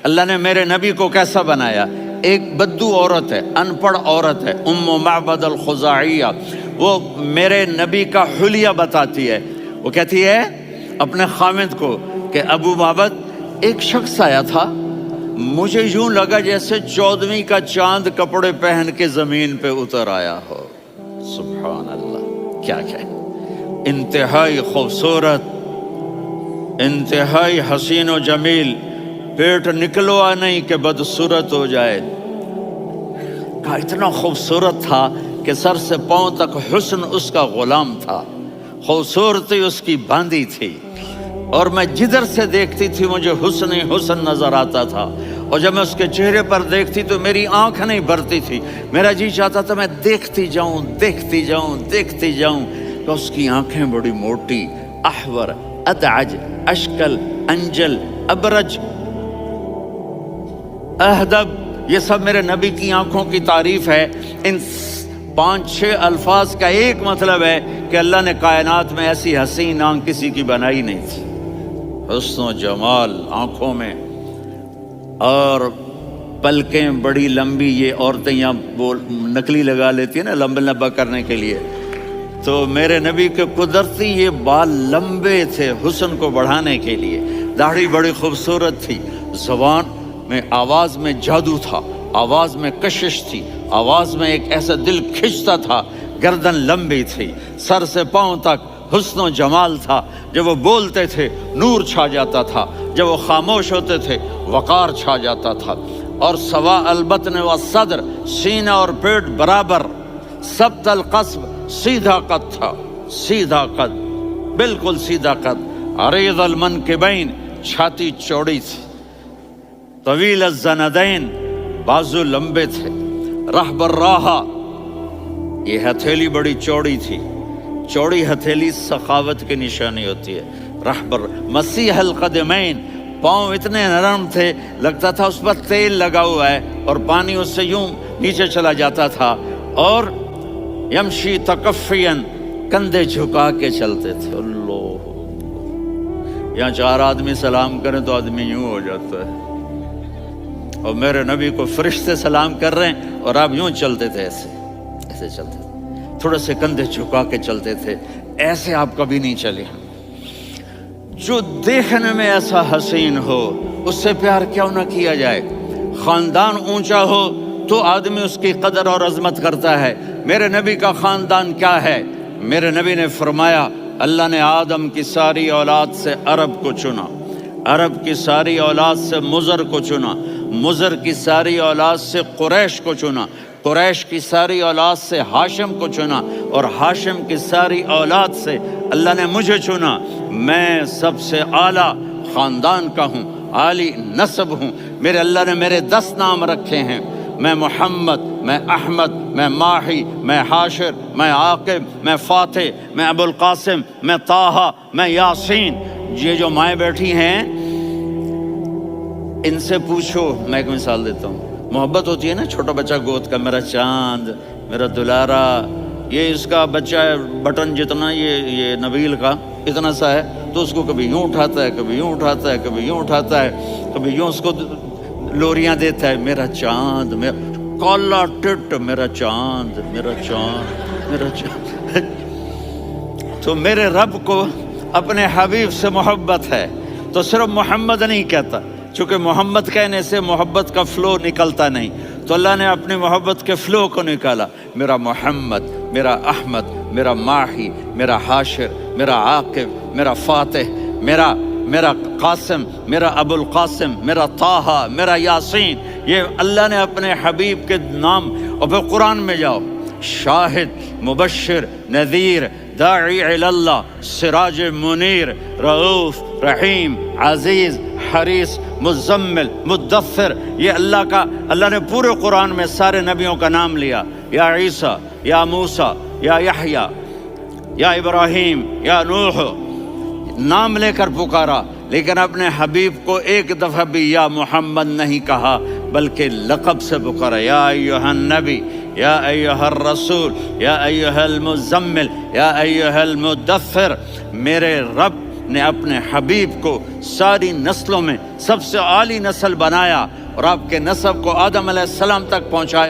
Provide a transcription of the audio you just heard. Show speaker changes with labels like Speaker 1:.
Speaker 1: اللہ نے میرے نبی کو کیسا بنایا؟ ایک بدو عورت ہے، ان پڑھ عورت ہے، معبد الخزاعیہ، وہ میرے نبی کا حلیہ بتاتی ہے۔ وہ کہتی ہے اپنے خامد کو کہ ابو معبد، ایک شخص آیا تھا، مجھے یوں لگا جیسے 14ویں کا چاند کپڑے پہن کے زمین پہ اتر آیا ہو۔ سبحان اللہ، کیا انتہائی خوبصورت، انتہائی حسین و جمیل، پیٹ نکلوا نہیں کہ بدصورت ہو جائے۔ کہا اتنا خوبصورت تھا کہ سر سے پاؤں تک حسن اس کا غلام تھا، خوبصورتی اس کی باندھی تھی، اور میں جدھر سے دیکھتی تھی مجھے حسن ہی حسن نظر آتا تھا، اور جب میں اس کے چہرے پر دیکھتی تو میری آنکھ نہیں بھرتی تھی، میرا جی چاہتا تھا میں دیکھتی جاؤں دیکھتی جاؤں دیکھتی جاؤں۔ کہ اس کی آنکھیں بڑی موٹی، احور، ادعج، اشکل، انجل، ابرج، اہدب، یہ سب میرے نبی کی آنکھوں کی تعریف ہے۔ ان 5-6 الفاظ کا ایک مطلب ہے کہ اللہ نے کائنات میں ایسی حسین آنکھ کسی کی بنائی نہیں تھی۔ حسن و جمال آنکھوں میں، اور پلکیں بڑی لمبی، یہ عورتیں یہاں نکلی لگا لیتی ہیں نا لمبا کرنے کے لیے، تو میرے نبی کے قدرتی یہ بال لمبے تھے حسن کو بڑھانے کے لیے، داڑھی بڑی خوبصورت تھی، زبان میں آواز میں جادو تھا، آواز میں کشش تھی، آواز میں ایک ایسا دل کھنچتا تھا، گردن لمبی تھی، سر سے پاؤں تک حسن و جمال تھا، جب وہ بولتے تھے نور چھا جاتا تھا، جب وہ خاموش ہوتے تھے وقار چھا جاتا تھا، اور سوا البطن و صدر، سینہ اور پیٹ برابر، سبط القصب، سیدھا قد تھا، سیدھا قد، بالکل سیدھا قد، عریض المنکبین، چھاتی چوڑی تھی، طویل الزندین، بازو لمبے تھے، رحب الراحہ، یہ ہتھیلی بڑی چوڑی تھی، چوڑی ہتھیلی سخاوت کی نشانی ہوتی ہے، رحب مسیح القدمین، پاؤں اتنے نرم تھے لگتا تھا اس پر تیل لگا ہوا ہے، اور پانی اس سے یوں نیچے چلا جاتا تھا، اور یمشی تکفین، کندھے جھکا کے چلتے تھے۔ اللہ، یہاں 4 آدمی سلام کریں تو آدمی یوں ہو جاتا ہے، اور میرے نبی کو فرشتے سلام کر رہے ہیں اور آپ یوں چلتے تھے، ایسے چلتے تھے، تھوڑے سے کندھے جھکا کے چلتے تھے، ایسے آپ کبھی نہیں چلے۔ جو دیکھنے میں ایسا حسین ہو اس سے پیار کیوں نہ کیا جائے؟ خاندان اونچا ہو تو آدمی اس کی قدر اور عظمت کرتا ہے۔ میرے نبی کا خاندان کیا ہے؟ میرے نبی نے فرمایا اللہ نے آدم کی ساری اولاد سے عرب کو چنا، عرب کی ساری اولاد سے مضر کو چنا، مضر کی ساری اولاد سے قریش کو چنا، قریش کی ساری اولاد سے ہاشم کو چنا، اور ہاشم کی ساری اولاد سے اللہ نے مجھے چنا۔ میں سب سے اعلیٰ خاندان کا ہوں، عالی نسب ہوں۔ میرے اللہ نے میرے 10 نام رکھے ہیں، میں محمد، میں احمد، میں ماہی، میں حاشر، میں عاقب، میں فاتح، میں ابو القاسم، میں طٰہٰ، میں یاسین۔ یہ جو مائیں بیٹھی ہیں ان سے پوچھو، میں ایک مثال دیتا ہوں، محبت ہوتی ہے نا، چھوٹا بچہ گود کا، میرا چاند، میرا دلارا، یہ اس کا بچہ ہے بٹن جتنا، یہ نبیل کا اتنا سا ہے، تو اس کو کبھی یوں اٹھاتا ہے، کبھی یوں اٹھاتا ہے، کبھی یوں اٹھاتا ہے، کبھی یوں اس کو لوریاں دیتا ہے، میرا چاند، میرا کالا ٹٹ، میرا چاند، میرا چاند، میرا چاند۔ تو میرے رب کو اپنے حبیب سے محبت ہے تو صرف محمد نہیں کہتا، چونکہ محمد کہنے سے محبت کا فلو نکلتا نہیں، تو اللہ نے اپنی محبت کے فلو کو نکالا، میرا محمد، میرا احمد، میرا ماہی، میرا حاشر، میرا عاقب، میرا فاتح، میرا قاسم، میرا ابو القاسم، میرا طٰہٰ، میرا یاسین۔ یہ اللہ نے اپنے حبیب کے نام، اور پھر قرآن میں جاؤ، شاہد، مبشر، نذیر، داعی الی اللہ، سراج منیر، رؤوف، رحیم، عزیز، حریص، مزمل، مدثر، یہ اللہ نے پورے قرآن میں سارے نبیوں کا نام لیا، یا عیسیٰ، یا موسیٰ، یا یحییٰ، یا ابراہیم، یا نوح، نام لے کر پکارا، لیکن اپنے حبیب کو ایک دفعہ بھی یا محمد نہیں کہا بلکہ لقب سے پکارا، یا ایھا النبی، یا ایھا الرسول، یا ایھا المزمل، یا ایھا المدثر۔ میرے رب نے اپنے حبیب کو ساری نسلوں میں سب سے اعلی نسل بنایا اور آپ کے نسب کو آدم علیہ السلام تک پہنچایا۔